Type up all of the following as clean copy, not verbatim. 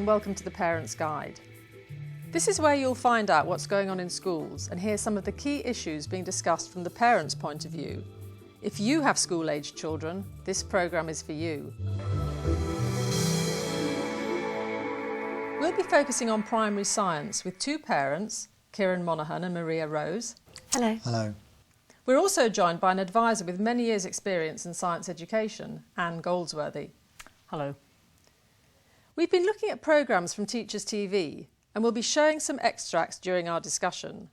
welcome to the Parents' Guide. This is where you'll find out what's going on in schools and hear some of the key issues being discussed from the parents' point of view. If you have school-aged children, this programme is for you. We'll be focusing on primary science with two parents, Kieran Monaghan and Maria Rose. Hello. Hello. We're also joined by an advisor with many years' experience in science education, Anne Goldsworthy. Hello. We've been looking at programmes from Teachers TV and we'll be showing some extracts during our discussion.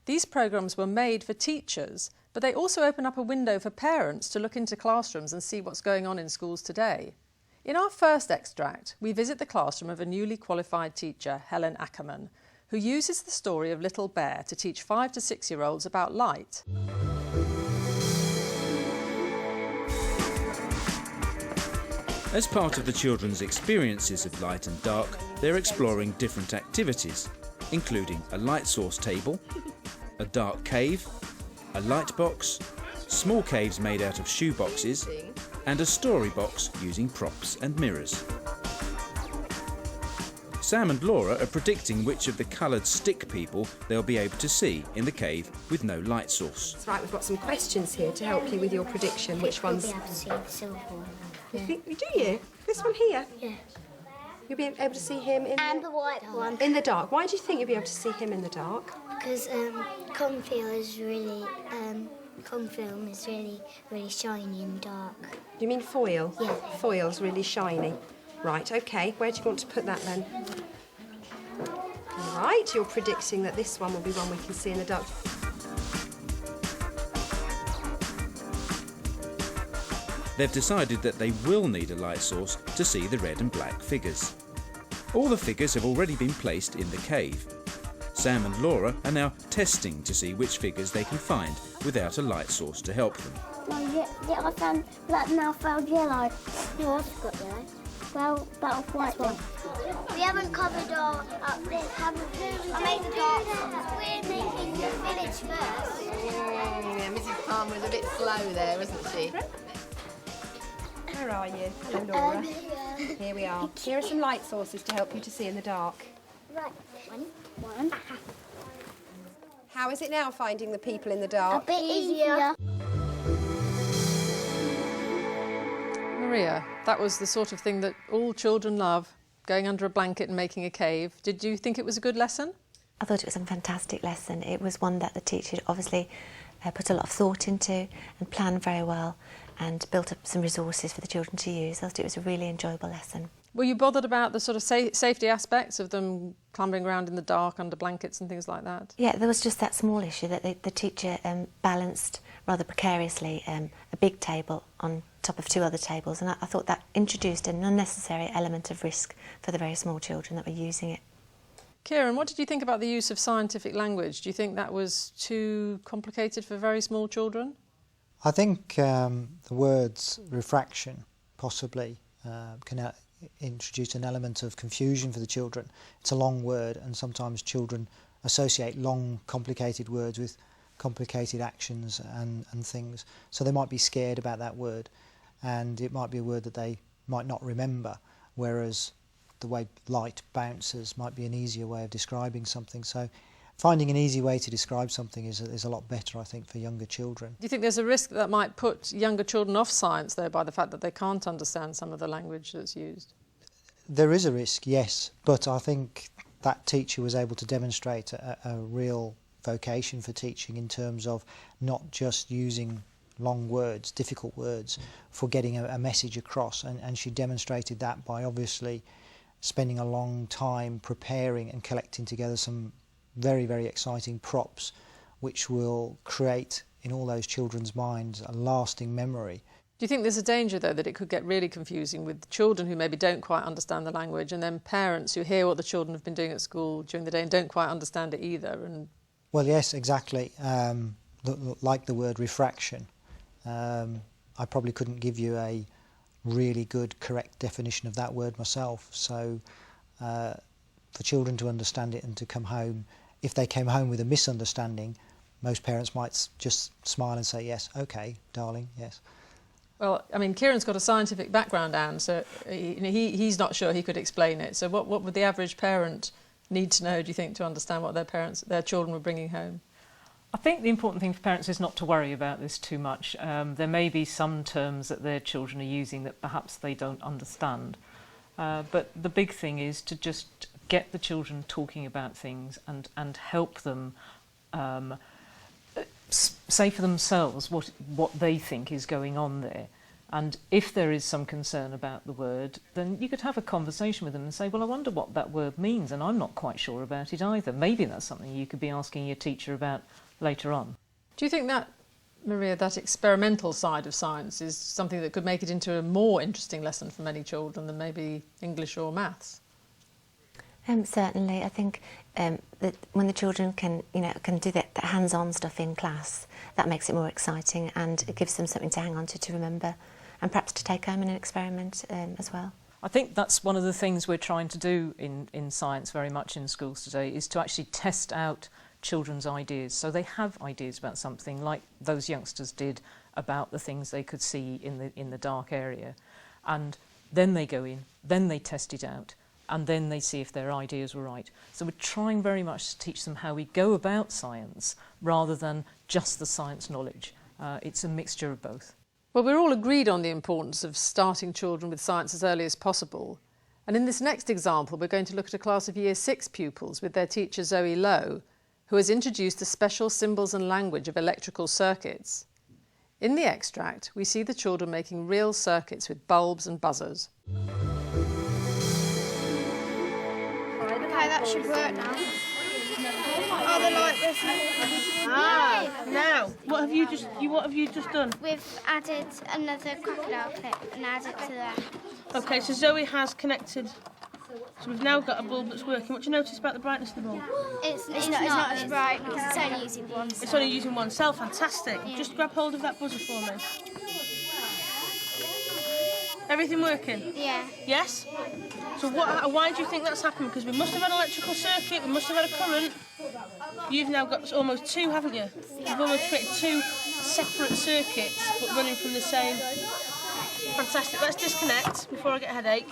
These programmes were made for teachers, but they also open up a window for parents to look into classrooms and see what's going on in schools today. In our first extract, we visit the classroom of a newly qualified teacher, Helen Ackerman, who uses the story of Little Bear to teach 5 to 6-year-olds about light. As part of the children's experiences of light and dark, they're exploring different activities, including a light source table, a dark cave, a light box, small caves made out of shoe boxes, and a story box using props and mirrors. Sam and Laura are predicting which of the coloured stick people they'll be able to see in the cave with no light source. That's right, we've got some questions here to help you with your prediction. Which ones? You'll be able to see the silver one. Yeah. Do you? This one here? Yeah. You'll be able to see him in And the white one. in the dark. Why do you think you'll be able to see him in the dark? Because cornflour is really really shiny in the dark. You mean foil? Yeah. Foil's really shiny. Right, OK. Where do you want to put that then? All right, you're predicting that this one will be one we can see in the dark. They've decided that they will need a light source to see the red and black figures. All the figures have already been placed in the cave. Sam and Laura are now testing to see which figures they can find without a light source to help them. No, yeah, I found that now found yellow. No, I've got yellow. Well, that was white one. We haven't covered our up this, haven't we? I made the dark ones. We're making the village first. Yeah, Mrs. Palmer was a bit slow there, wasn't she? Where are you? Hello, Laura. Here we are. Here are some light sources to help you to see in the dark. Right, One. How is it now finding the people in the dark? A bit easier. Maria, that was the sort of thing that all children love, going under a blanket and making a cave. Did you think it was a good lesson? I thought it was a fantastic lesson. It was one that the teacher obviously put a lot of thought into and planned very well and built up some resources for the children to use. I thought it was a really enjoyable lesson. Were you bothered about the sort of safety aspects of them clambering around in the dark under blankets and things like that? Yeah, there was just that small issue that the teacher balanced rather precariously a big table on top of 2 other tables, and I thought that introduced an unnecessary element of risk for the very small children that were using it. Kieran, what did you think about the use of scientific language? Do you think that was too complicated for very small children? I think the words refraction possibly can introduce an element of confusion for the children. It's a long word and sometimes children associate long, complicated words with complicated actions and things. So they might be scared about that word and it might be a word that they might not remember, whereas the way light bounces might be an easier way of describing something. So finding an easy way to describe something is a lot better, I think, for younger children. Do you think there's a risk that might put younger children off science, though, by the fact that they can't understand some of the language that's used? There is a risk, yes, but I think that teacher was able to demonstrate a real vocation for teaching in terms of not just using long words, difficult words, for getting a message across, and she demonstrated that by obviously spending a long time preparing and collecting together some very, very exciting props which will create in all those children's minds a lasting memory. Do you think there's a danger, though, that it could get really confusing with children who maybe don't quite understand the language and then parents who hear what the children have been doing at school during the day and don't quite understand it either? Well, yes, exactly. Like the word refraction, I probably couldn't give you a really good, correct definition of that word myself. So for children to understand it and to come home, if they came home with a misunderstanding, most parents might just smile and say, yes, OK, darling, yes. Well, I mean, Kieran's got a scientific background, Anne, so he's not sure he could explain it. So what would the average parent need to know, do you think, to understand what their children were bringing home? I think the important thing for parents is not to worry about this too much. There may be some terms that their children are using that perhaps they don't understand. But the big thing is to just get the children talking about things and help them say for themselves what they think is going on there. And if there is some concern about the word, then you could have a conversation with them and say, well, I wonder what that word means, and I'm not quite sure about it either. Maybe that's something you could be asking your teacher about later on. Do you think that, Maria, that experimental side of science is something that could make it into a more interesting lesson for many children than maybe English or maths? Certainly, I think that when the children can do that hands-on stuff in class, that makes it more exciting and it gives them something to hang on to remember, and perhaps to take home in an experiment as well. I think that's one of the things we're trying to do in science very much in schools today, is to actually test out children's ideas. So they have ideas about something, like those youngsters did about the things they could see in the dark area, and then they go in, then they test it out, and then they see if their ideas were right. So we're trying very much to teach them how we go about science rather than just the science knowledge. It's a mixture of both. Well, we're all agreed on the importance of starting children with science as early as possible. And in this next example, we're going to look at a class of Year 6 pupils with their teacher Zoe Lowe, who has introduced the special symbols and language of electrical circuits. In the extract, we see the children making real circuits with bulbs and buzzers. Okay, that should work now. Oh, the light was... Now, what have you just done? We've added another crocodile clip and added to that. Okay, so Zoe has connected. So we've now got a bulb that's working. What do you notice about the brightness of the bulb? It's not as bright because it's only using one cell. It's only using one cell. Fantastic. Yeah. Just grab hold of that buzzer for me. Everything working? Yeah. Yes? So why do you think that's happened? Because we must have had an electrical circuit, we must have had a current. You've now got almost two, haven't you? You've almost created two separate circuits, but running from the same. Fantastic. Let's disconnect before I get a headache.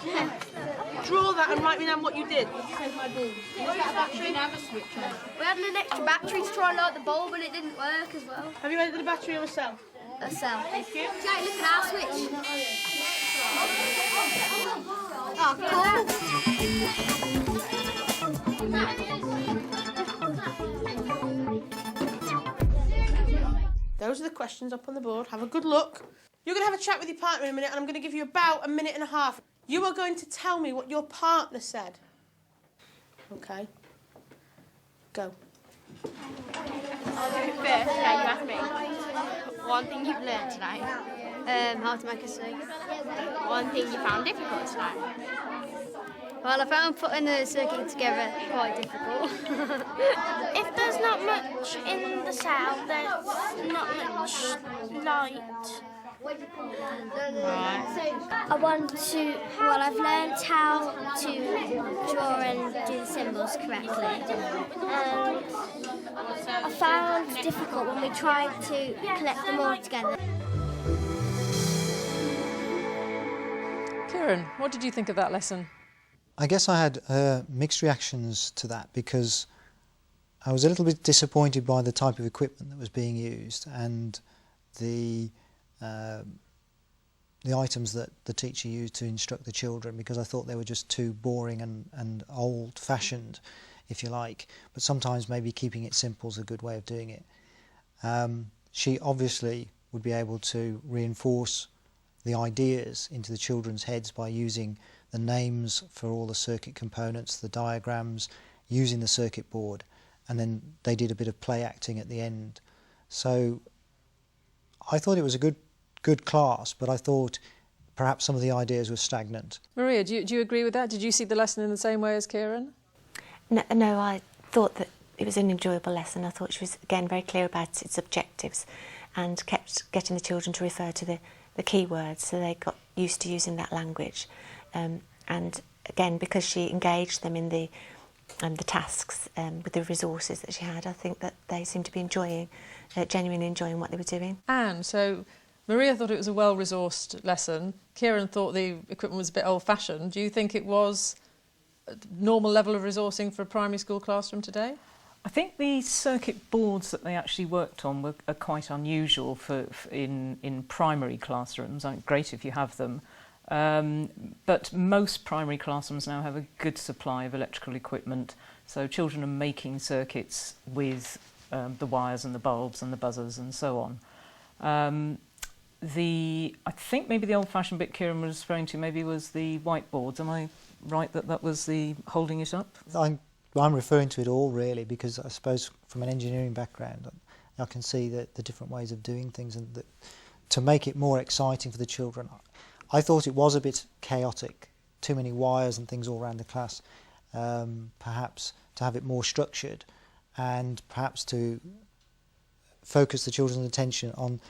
Draw that and write me down what you did. Was that battery and have a switch on? We had an extra battery to try and light the bulb and it didn't work as well. Have you added the battery or a cell? A cell. Thank you. Jake, look at our switch. Oh, cool. Those are the questions up on the board. Have a good look. You're going to have a chat with your partner in a minute, and I'm going to give you about a minute and a half. You are going to tell me what your partner said. Okay. Go. I'll do it first, yeah, you ask me. One thing you've learned tonight, how to make a circuit. One thing you found difficult tonight. Well, I found putting the circuit together quite difficult. If there's not much in the cell, there's not much light. I've learned how to draw and do the symbols correctly. I found it difficult when we tried to collect them all together. Kieran, what did you think of that lesson? I guess I had mixed reactions to that, because I was a little bit disappointed by the type of equipment that was being used and the items that the teacher used to instruct the children, because I thought they were just too boring and old-fashioned, if you like. But sometimes maybe keeping it simple is a good way of doing it. She obviously would be able to reinforce the ideas into the children's heads by using the names for all the circuit components, the diagrams, using the circuit board, and then they did a bit of play acting at the end. So I thought it was a good class, but I thought perhaps some of the ideas were stagnant. Maria, do you agree with that? Did you see the lesson in the same way as Kieran? No, I thought that it was an enjoyable lesson. I thought she was, again, very clear about its objectives and kept getting the children to refer to the key words, so they got used to using that language. And again, because she engaged them in the tasks with the resources that she had, I think that they seemed to be genuinely enjoying what they were doing. Anne, so Maria thought it was a well-resourced lesson. Kieran thought the equipment was a bit old-fashioned. Do you think it was a normal level of resourcing for a primary school classroom today? I think the circuit boards that they actually worked on are quite unusual in primary classrooms. I mean, great if you have them. But most primary classrooms now have a good supply of electrical equipment, so children are making circuits with the wires and the bulbs and the buzzers and so on. I think maybe the old-fashioned bit Kieran was referring to maybe was the whiteboards. Am I right that was the holding it up? I'm referring to it all really, because I suppose from an engineering background I can see the different ways of doing things, and to make it more exciting for the children. I thought it was a bit chaotic, too many wires and things all around the class. Perhaps to have it more structured, and perhaps to focus the children's attention on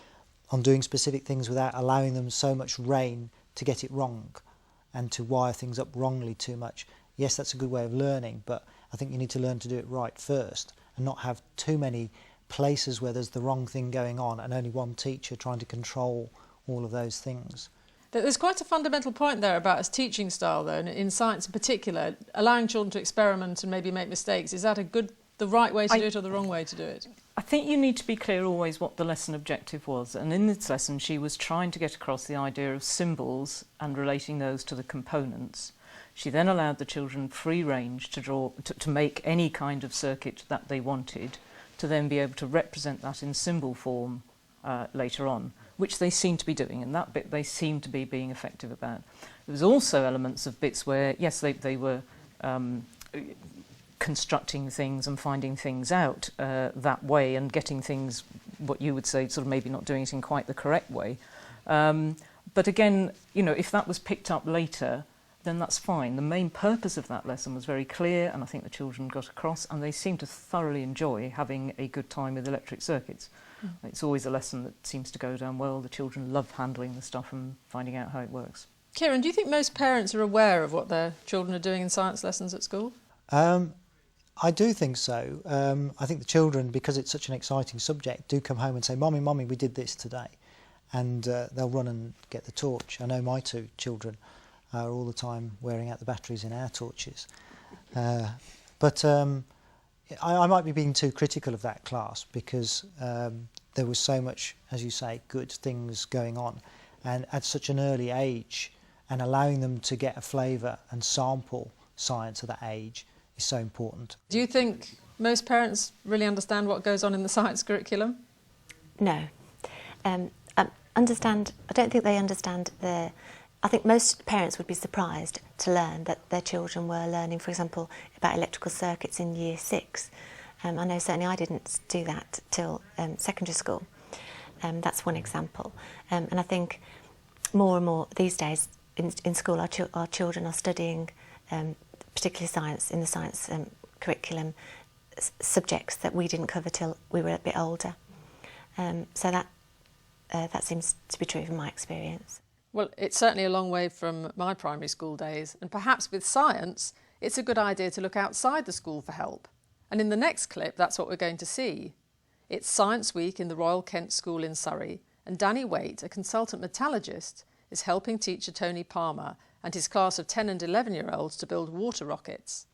doing specific things without allowing them so much rein to get it wrong and to wire things up wrongly too much. Yes, that's a good way of learning, but I think you need to learn to do it right first and not have too many places where there's the wrong thing going on and only one teacher trying to control all of those things. There's quite a fundamental point there about his teaching style, though, and in science in particular, allowing children to experiment and maybe make mistakes. Is that the right way to do it or the wrong way to do it? I think you need to be clear always what the lesson objective was, and in this lesson she was trying to get across the idea of symbols and relating those to the components. She then allowed the children free range to make any kind of circuit that they wanted, to then be able to represent that in symbol form later on, which they seemed to be doing, and that bit they seemed to be being effective about. There was also elements of bits where, yes, they were constructing things and finding things out that way, and getting things, what you would say, sort of maybe not doing it in quite the correct way. But again, you know, if that was picked up later, then that's fine. The main purpose of that lesson was very clear, and I think the children got across, and they seemed to thoroughly enjoy having a good time with electric circuits. It's always a lesson that seems to go down well. The children love handling the stuff and finding out how it works. Kieran, do you think most parents are aware of what their children are doing in science lessons at school? I do think so. I think the children, because it's such an exciting subject, do come home and say, "Mommy, Mommy, we did this today." And they'll run and get the torch. I know my two children are all the time wearing out the batteries in our torches. But I might be being too critical of that class, because there was so much, as you say, good things going on. And at such an early age, and allowing them to get a flavour and sample science at that age is so important. Do you think most parents really understand what goes on in the science curriculum? No. I don't think they understand I think most parents would be surprised to learn that their children were learning, for example, about electrical circuits in Year 6. I know certainly I didn't do that till secondary school. That's one example. And I think more and more these days in school our children are studying, particularly science, in the science curriculum, subjects that we didn't cover till we were a bit older. So that seems to be true from my experience. Well, it's certainly a long way from my primary school days, and perhaps with science, it's a good idea to look outside the school for help. And in the next clip, that's what we're going to see. It's Science Week in the Royal Kent School in Surrey, and Danny Waite, a consultant metallurgist, is helping teacher Tony Palmer and his class of 10 and 11-year-olds to build water rockets.